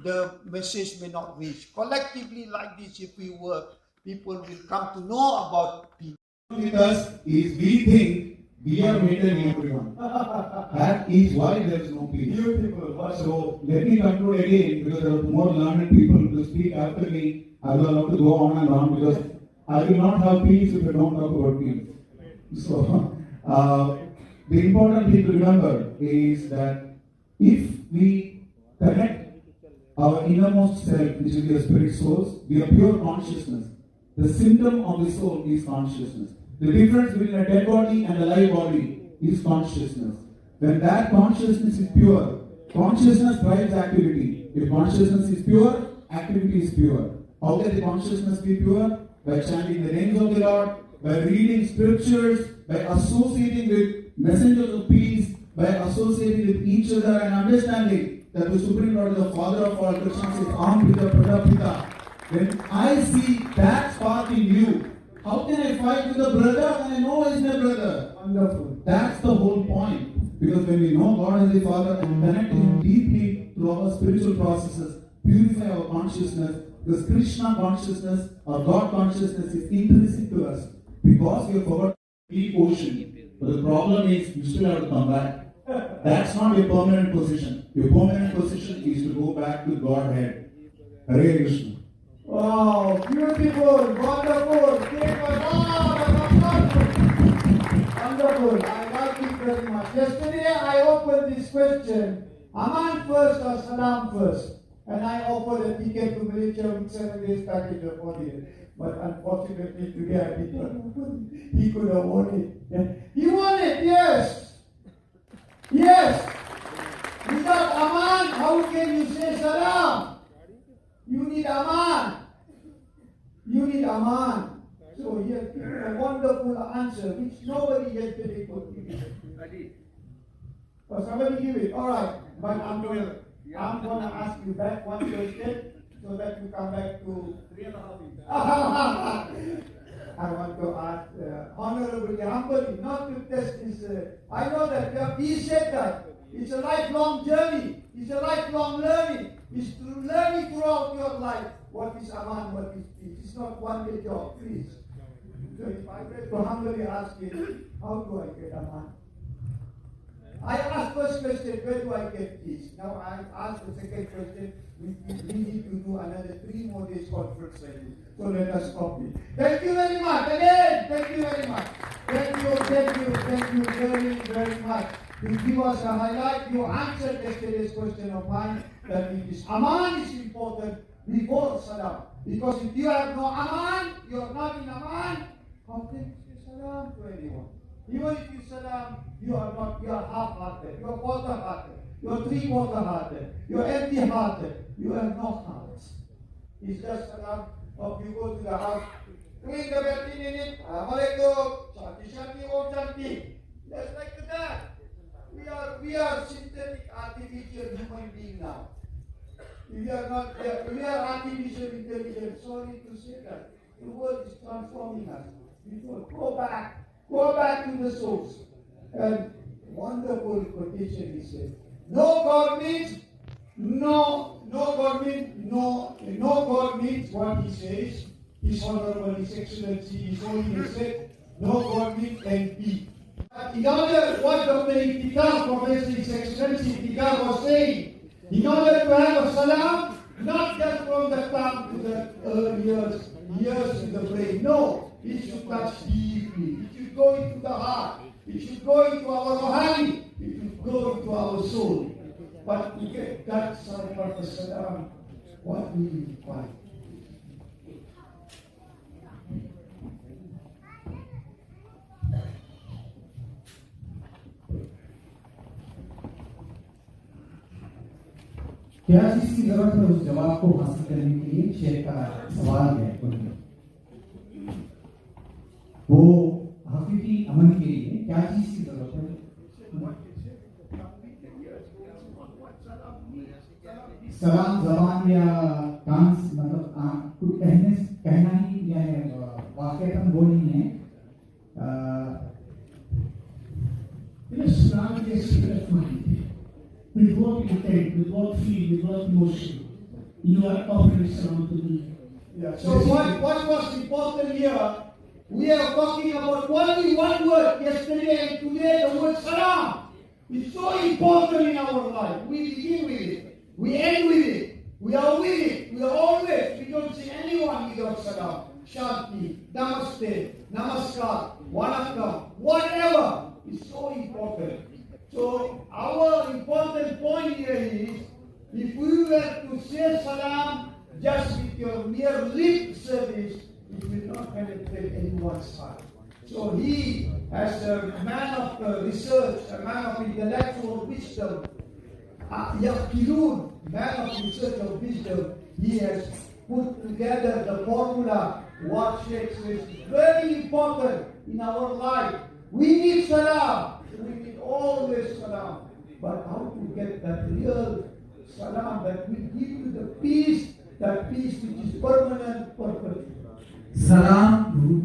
the message may not reach. Collectively, like this, if we work, people will come to know about peace. With us is we think we are maintaining everyone. That is why there is no peace. Beautiful. So let me conclude again because there are more learned people to speak after me. I will have to go on and on because I will not have peace if I don't talk about peace. So the important thing to remember is that if we connect our innermost self, which is the spirit source, we are pure consciousness. The symptom of the soul is consciousness. The difference between a dead body and a live body is consciousness. When that consciousness is pure, consciousness drives activity. If consciousness is pure, activity is pure. How can the consciousness be pure? By chanting the names of the Lord, by reading scriptures, by associating with messengers of peace, by associating with each other and understanding that the Supreme Lord is the Father of all. Krishna says, Aham Pita Pradapita. When I see that spark in you, how can I fight with a brother when I know he's my brother? Wonderful. That's the whole point. Because when we know God as a Father and connect Him deeply through our spiritual processes, purify our consciousness, this Krishna consciousness or God consciousness is intrinsic to us. Because we have forgotten the deep ocean. But the problem is you still have to come back. That's not your permanent position. Your permanent position is to go back to Godhead. Hare Krishna. Wow, beautiful, wonderful. Wonderful. I like it very much. Yesterday I opened this question, Aman first or Salam first? And I offered a ticket to Malaysia with 7 days package of audio. But unfortunately today I did not open it. He could have won it. He won it, yes. Yes. Without Aman, how can you say Salam? You need Aman. You need Aman. So he has given a wonderful answer which nobody yesterday could give it. Oh, somebody give it. All right. But I'm going to ask you back one question so that you come back to 3.5 weeks. I want to ask honorably, humbly, not to test this. I know that he said that. It's a lifelong journey. It's a lifelong learning. It's learning throughout your life. What is Aman, what is peace? It's not one day job, please. So if I were to humbly ask you, how do I get Aman? I asked first question, where do I get peace? Now I asked the second question, we need to do another 3 more days conference like this. So let us stop it. Thank you very much. Again, thank you very much. Thank you very, very much. To give us a highlight, you answered yesterday's question of mine that it is Aman is important before Salam. Because if you have no Aman, you are not in Aman, how can you say Salam to anyone? Even if you Salam, you are half-hearted, you are quarter-hearted, you are three-quarter-hearted, you are empty-hearted, you have no heart. It's just Salam, or you go to the house, ring the bell, Assalamualaikum, Shanti, Om Shanti. Just like that. We are synthetic artificial human being now. We are artificial intelligence. Sorry to say that. The world is transforming us. We go back to the source. And wonderful quotation he said. No God means what he says. His Honorable, His Excellency, His Holiness said, no God means and be. In order, what Dr. Iftikhar, Professor His Excellency Iftikhar was saying, in order to have a salam, not just from the tongue to the ears in the brain. No, it should touch deeply. It should go into the heart. It should go into our rohani. It should go into our soul. But to get that salam, what we require. क्या चीज की जरूरत है उस जवाब को हासिल करने के लिए शेर का सवाल है वो हकीकी अमन के लिए क्या चीज की जरूरत है सलाम जबान या कान मतलब कुछ कहना ही या वाकईतन वो नहीं है Islam is a state of mind. With what intent, with what feel, with what emotion. you are offering salam to me. Yeah. So what was important here, we are talking about only one word yesterday and today, the word salam. It's so important in our life. We begin with it. We end with it. We are with it. We are always. We don't see anyone without salam. Shanti, namaste, namaskar, vanakkam, whatever is so important. So our important point here is, if we were to say salam just with your mere lip service, it will not penetrate anyone's heart. So he, as a man of research, a man of intellectual wisdom, Yaqilun, man of research of wisdom, he has put together the formula what Sheikh says is very important in our life. We need salam. We need always salam. But how to get that real salam that will give you the peace, that peace which is permanent, perfect. सलाम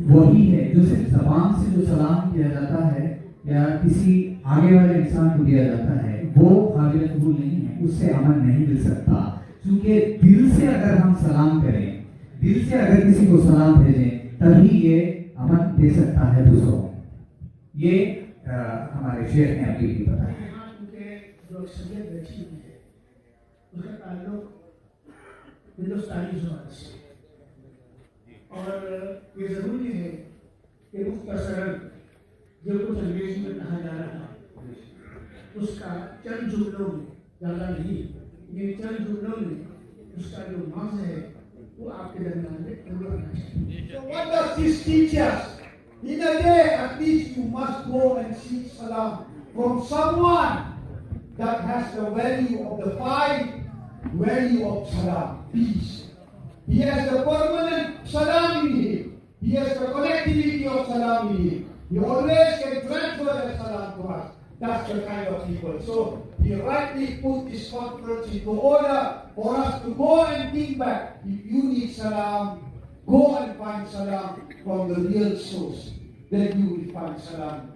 वही है जो सिर्फ ज़बान से जो सलाम किया जाता है या किसी आगे वाले इंसान को दिया जाता है, वो काबिल कबूल नहीं है, उससे अमन नहीं मिल सकता। क्योंकि दिल से अगर हम सलाम करें, दिल से अगर किसी को सलाम भेजें, तभी ये अमन दे सकता है दूसरों को। ये हमारे शेख ने अभी भी बताया। जो शरीयत बैठी हुई है, उसका ताल्लुक हिंदुस्तानी ज़बान से, और ये ज़रूरी है कि मुख्तसरन जो कुछ अंग्रेजी में कहा जा रहा है, उसका चंद जुमलों में, ज़्यादा नहीं, ये चंद जुमलों में उसका जो मग़ज़ है वो आपके दरमियान में होना चाहिए। So what does this teach us? In a day, at least you must go and seek salam from someone that has the value of the five value of salam, peace. He has the permanent salam in him. He has the connectivity of salam in him. He always can transfer that salam to us. That's the kind of people. So he rightly put this conference into order for us to go and think back. If you need salam, go and find salam from the real source. Then you will find salam.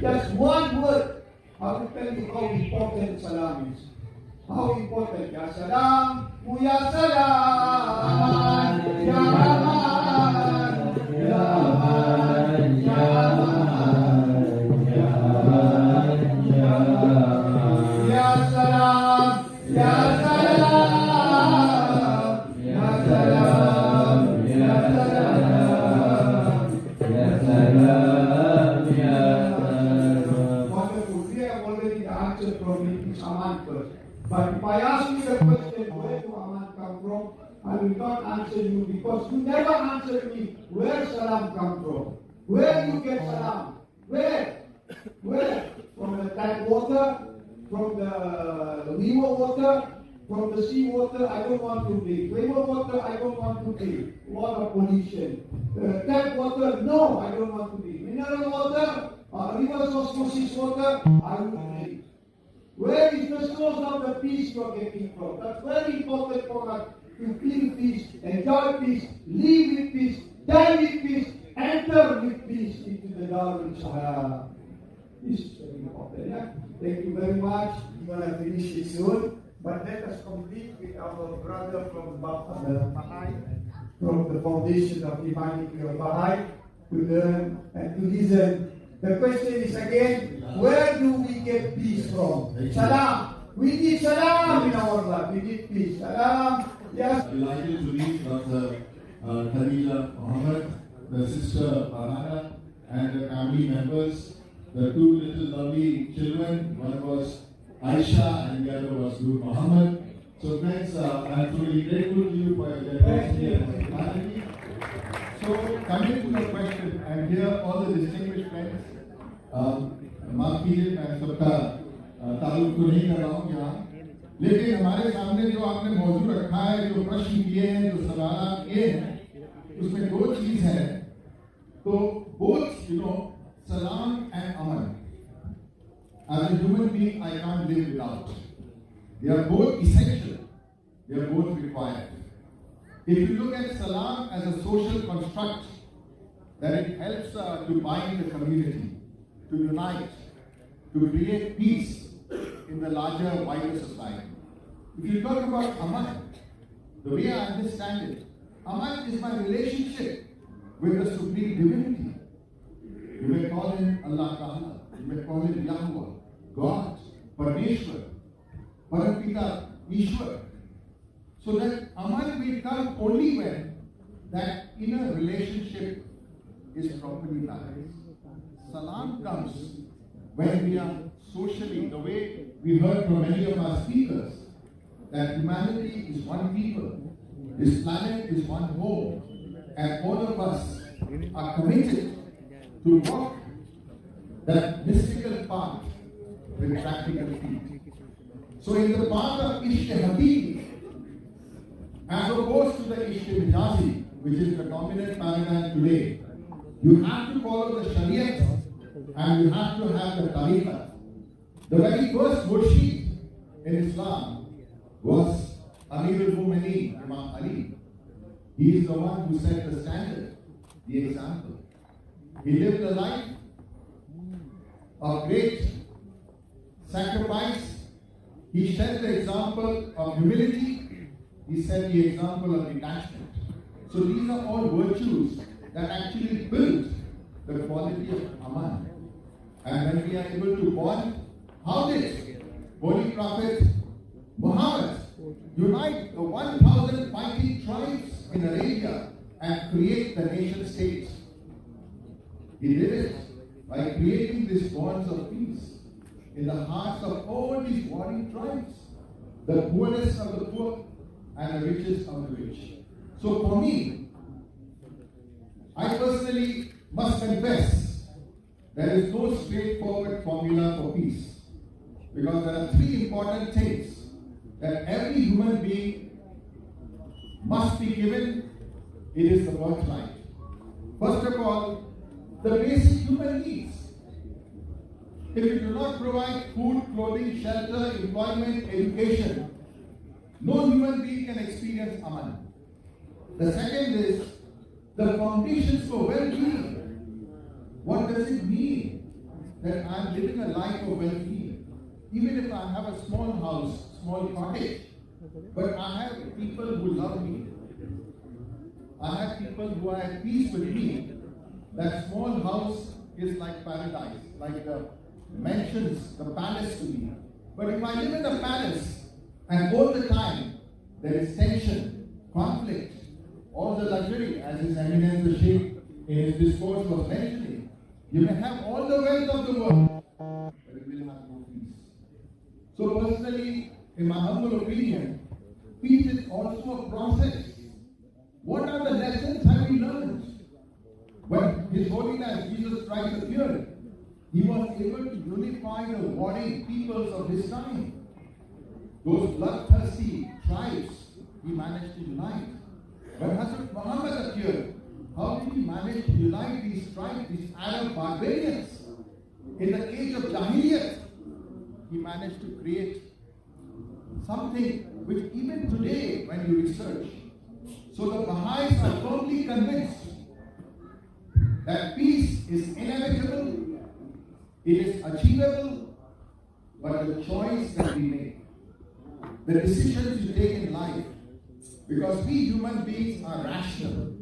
Just one word. I will tell you how important salam is. How important. Ya salam, ya salam, ya aman, ya aman, ya aman, ya aman, ya aman. Ya salam, ya salam, ya salam, ya salam, ya salam, ya salam. Wonderful. We have already answered from this Aman first. But if I ask you the question, where do Aman come from? I will not answer you because you never answered me where salam come from. Where do you get salam? Where? Where? From the tap water? From the river water? From the sea water? I don't want to drink. River water? I don't want to drink. Lot of pollution. Tap water? No, I don't want to drink. Mineral water? Reverse osmosis water? I will drink. Where is the source of the peace you are getting from? That's very important for us to feel peace, enjoy peace, live with peace, die with peace, enter with peace into the Darul Shahara. This is very important. Yeah? Thank you very much. We're going to finish it soon. But let us complete with our brother from Baha'i, from the foundation of humanity of Baha'i, to learn and to listen. The question is again, where do we get peace from? Salam. We need salam in our life. We need peace. Salam. Yes. Delighted to meet Dr. Khadija Muhammad, the sister Farhana, and the family members, the two little lovely children. One was Aisha and the other was Nur Muhammad. So friends, I'm truly grateful to you for your generosity and hospitality. So coming to your question, I'm here all the distinguished friends. माफ कीजिए मैं सबका ताल्लुक तो नहीं कर रहा हूँ यहाँ, लेकिन हमारे सामने जो आपने मौजूद रखा है, जो प्रश्न किए हैं, जो सवाल किए हैं, उसमें दो चीज है। तो both, salam and aman. As a human being, I can't live without. They are both essential. They are both required. If you look at salam as a social construct, that it helps to bind the community, to unite, to create peace in the larger, wider society. If you talk about aman, the way I understand it, Aman is my relationship with the Supreme Divinity. You may call him Allah Ta'ala, you may call him Yahweh, God, Parmeshwar, Parampita, Ishwar. So that Aman will come only when that inner relationship is properly balanced. Salam comes when we are socially, the way we heard from many of our speakers, that humanity is one people, this planet is one home, and all of us are committed to walk that mystical path with practical feet. So in the path of Ishq Haqiqi, as opposed to the Ishq Mijazi, which is the dominant paradigm today, you have to follow the Shariat and you have to have the Tariqah. The very first murshid in Islam was Amir al-Mu'mineen, Imam Ali. He is the one who set the standard, the example. He lived a life of great sacrifice. He set the example of humility. He set the example of detachment. So these are all virtues that actually build the quality of Aman. And when we are able to bond, how did Holy Prophet Muhammad unite the 1,000 fighting tribes in Arabia and create the nation state? He did it by creating these bonds of peace in the hearts of all these warring tribes, the poorest of the poor and the richest of the rich. So for me, I personally must confess there is no straightforward formula for peace, because there are three important things that every human being must be given. It is the birthright. First of all, the basic human needs. If you do not provide food, clothing, shelter, employment, education, no human being can experience Aman. The second is the foundations for well-being. What does it mean that I am living a life of well-being? Even if I have a small house, small cottage, but I have people who love me. I have people who are at peace with me. That small house is like paradise, like the mansions, the palace to me. But if I live in the palace and all the time there is tension, conflict, all the luxury, as His Eminence the Sheikh in his discourse was mentioning, you may have all the wealth of the world, but you will have no peace. So personally, in my humble opinion, peace is also a process. What are the lessons have we learned? When His Holiness Jesus Christ appeared, He was able to unify the warring peoples of His time. Those bloodthirsty tribes, He managed to unite. When Hazrat Muhammad appeared, how did He manage to unite these tribes, these Arab barbarians? In the age of Jahiliyyat, He managed to create something which even today, when you research, so the Baha'is are firmly convinced that peace is inevitable, it is achievable, but the choice that we make, the decisions you take in life, because we human beings are rational,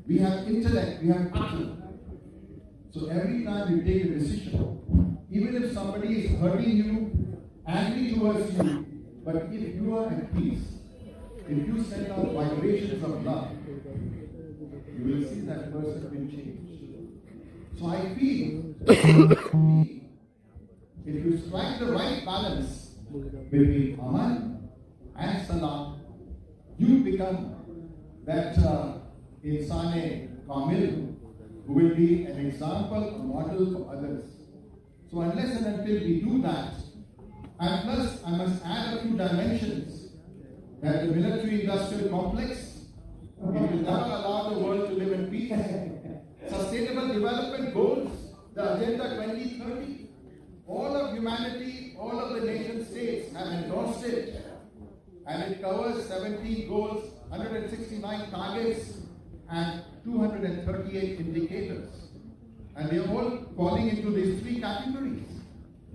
we have intellect, we have akal. So every time you take a decision, even if somebody is hurting you, angry towards you, but if you are at peace, if you send out vibrations of love, you will see that person will change. So I feel, if you strike the right balance between Aman and Salam, you become that Insane Kamil who will be an example, a model for others. So unless and until we do that, and plus I must add a few dimensions, that the military-industrial complex, it will never allow the world to live in peace. Sustainable Development Goals, the Agenda 2030, all of humanity, all of the nation states have endorsed it, and it covers 70 goals, 169 targets, and 238 indicators. And they are all falling into these three categories: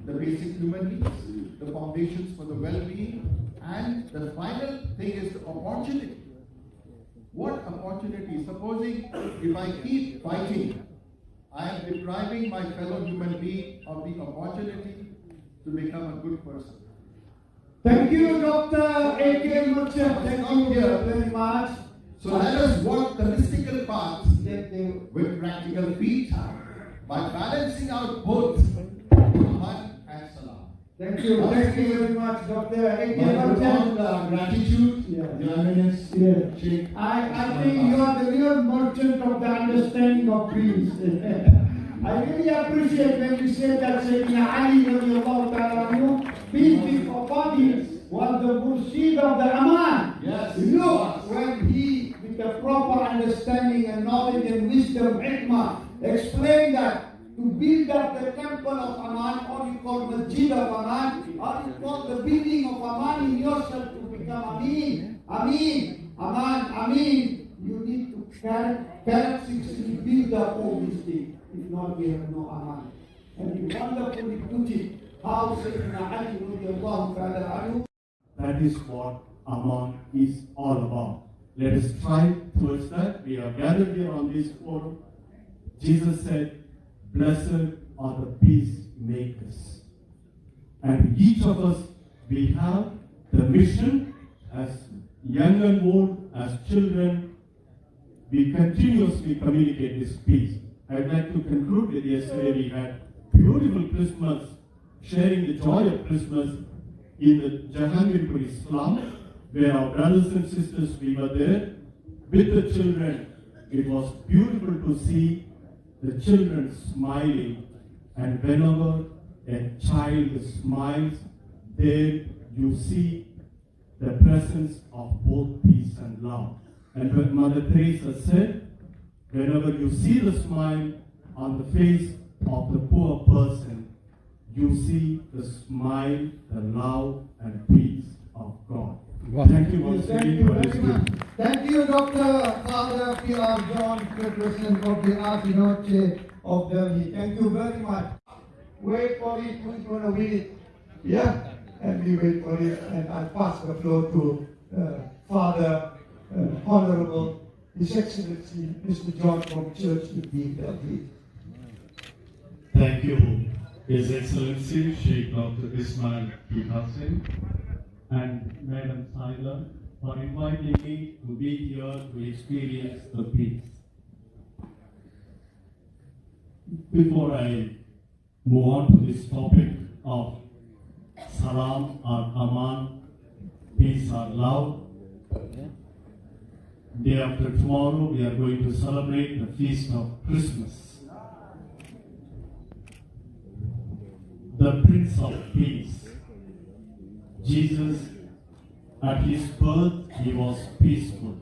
the basic human needs, the foundations for the well-being, and the final thing is the opportunity. What opportunity? Supposing if I keep fighting, I am depriving my fellow human being of the opportunity to become a good person. Thank you, Dr. A.K. Murchad. Thank you very much. So let us walk the mystical path Thank you. with practical feet by balancing out both Aman and Salam. Thank you very much, Dr. A.K. My Murchad. profound gratitude, Yeah. Your Eminence, Yeah. Sheikh. I think you are the real merchant of the understanding of peace. I really appreciate when you say that Sayyidina Ali radiallahu ta'ala anhu, peace be upon him, was the murshid of the Aman. Yes. Look, when he, with the proper understanding and knowledge and wisdom, hikmah, explained that to build up the temple of Aman, or you call the Masjid of Aman, or you call the building of Aman in yourself to become Amin, Amin. You need to characteristically build up all these things. If not, we have no Aman. And he wonderfully put it, how Sayyidina Ali radiallahu ta'ala anhu. That is what Aman is all about. Let us strive towards that. We are gathered here on this forum. Jesus said, "Blessed are the peacemakers." And each of us, we have the mission as young and old, as children. We continuously communicate this peace. I'd like to conclude with yesterday we had beautiful Christmas, sharing the joy of Christmas in the Jahangirpuri slum, where our brothers and sisters, we were there with the children. It was beautiful to see the children smiling, and whenever a child smiles, there you see the presence of both peace and love. And what Mother Teresa said, whenever you see the smile on the face of the poor person, you see the smile, the love and peace of God. Thank you once Thank again you for very this. much. Thank you, Dr. Father P.R. John, President of the Archinoche of Delhi. Thank you very much. Wait for it, who's going to win it? Yeah? And we wait for it, and I'll pass the floor to Father Honorable His Excellency Mr. John from Church to be Delhi. Thank you, His Excellency Sheikh Dr. Ismail P. Hassan and Madam Saila for inviting me to be here to experience the peace. Before I move on to this topic of Salam or Aman, peace or love, day after tomorrow we are going to celebrate the feast of Christmas. The Prince of Peace, Jesus, at his birth he was peaceful.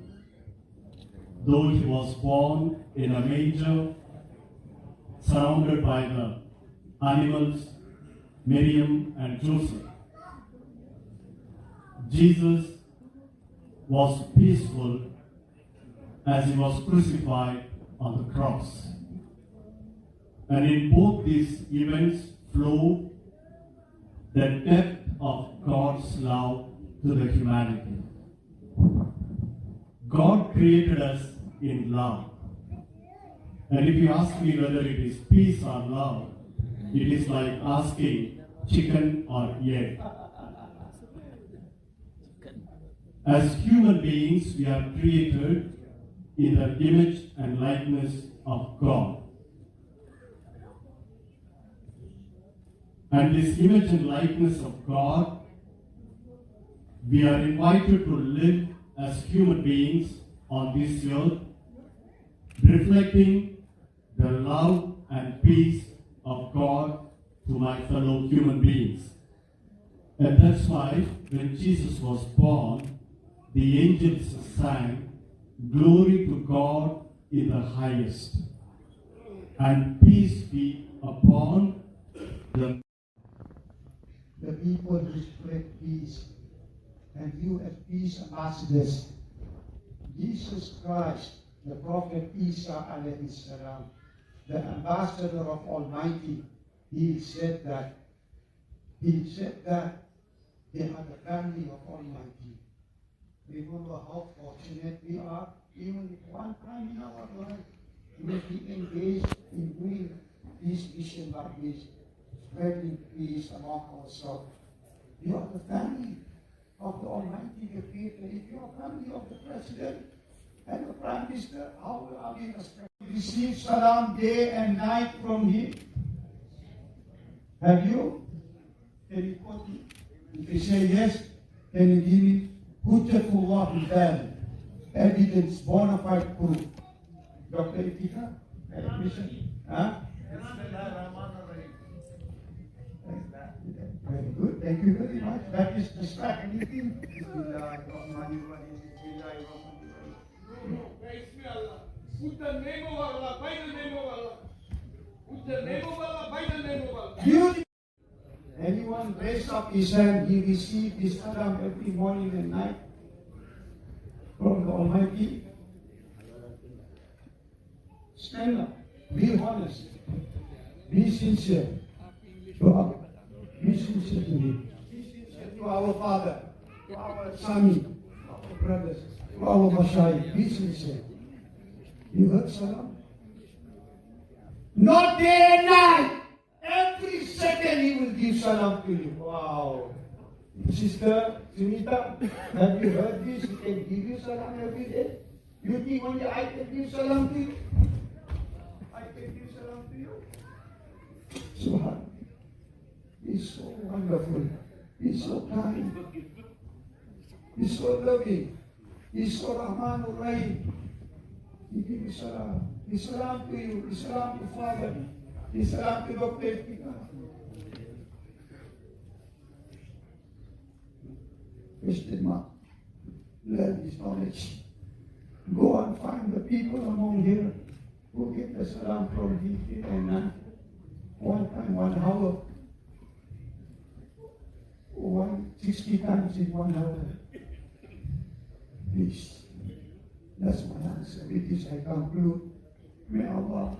Though he was born in a manger, surrounded by the animals, Miriam and Joseph, Jesus was peaceful as he was crucified on the cross. And in both these events flow the depth of God's love to the humanity. God created us in love. And if you ask me whether it is peace or love, it is like asking chicken or egg. As human beings, we are created in the image and likeness of God. And this image and likeness of God, we are invited to live as human beings on this earth, reflecting the love and peace of God to my fellow human beings. And that's why when Jesus was born, the angels sang, "Glory to God in the highest, and peace be upon the people who spread peace, and you as peace ambassadors. Jesus Christ, the Prophet Isa alayhi salam, the ambassador of Almighty, he said that they are the family of Almighty. Remember how fortunate we are, even if one time in our life, we be engaged in doing this mission like this, spreading peace among ourselves. You are the family of the Almighty, the Creator. If you are family of the President and the Prime Minister, how are we respected? Receive salam day and night from him. Have you? Can you quote it? If you say yes, can you give me Hujjatullah Bidal, evidence, bona fide proof? Dr. Itika, admission? Huh? Very good, thank you very much. That is the start. Anything? Put the name of Allah, by the name of Allah. Put the name of Allah, by the name of Allah. Anyone raise up his hand, he received this salam every morning and night from the Almighty. Stand up, be honest, be sincere to Allah, be sincere to Him, be sincere to our Father, to our Sami, our brothers, to our Mashayikh, be sincere. You heard salam? Not day and night. Every second he will give salam to you. Wow. Sister Sunita, have you heard this? He can give you salam every day. You think only I can give salam to you? I can give salam to you. Subhanallah. He's so wonderful. He's so kind. He's so loving. He's so Rahmanur Rahim. He gives you salam. He salam to you. He salam to Father. He salam to Dr. Itika. Question mark. Learn this knowledge. Go and find the people among here who get the salam from him and night. One time, 1 hour. 160 times in 1 hour. Please. That's my answer. With this I conclude. May Allah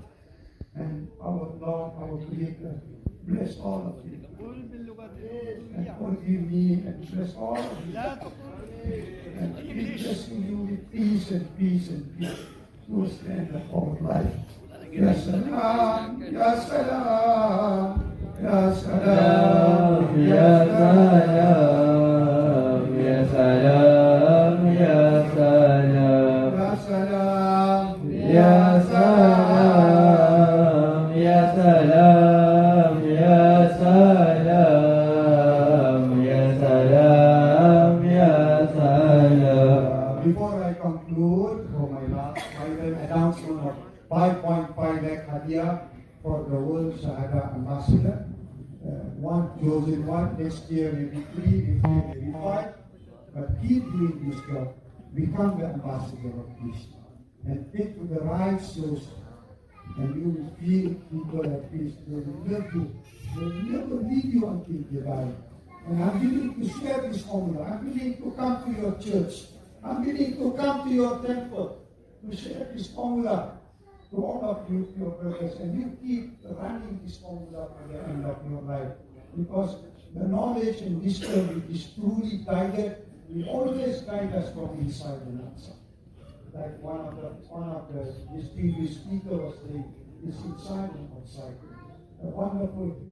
and our Lord, our Creator, bless all of you. And forgive me and bless all of you. And keep blessing you with peace and peace and peace to stand the whole life. Ya Salam, Ya Salam, Ya Salam, Ya Salam, Ya Salam, Ya Salam, Ya Salam, Ya Salam, Ya Salam, Ya Salam, Ya Salam, Ya Salam. Before I conclude, for my last final announcement of 5.5 lakh hadiah for the World Shahada Ambassador. One chosen one, next year will be 3, this year will be 5. But keep doing this job. Become the ambassador of peace. And take to the right source. And you will feel people at peace. They will love you. They will never leave you until they die. And I'm willing to share this formula. I'm willing to come to your church. I'm willing to come to your temple to share this formula to all of you, your brothers. And you keep running this formula to the end of your life. Because the knowledge and wisdom which is truly guided will always guide us from inside and outside. Like one of the distinguished speakers was saying, it's inside and outside. A wonderful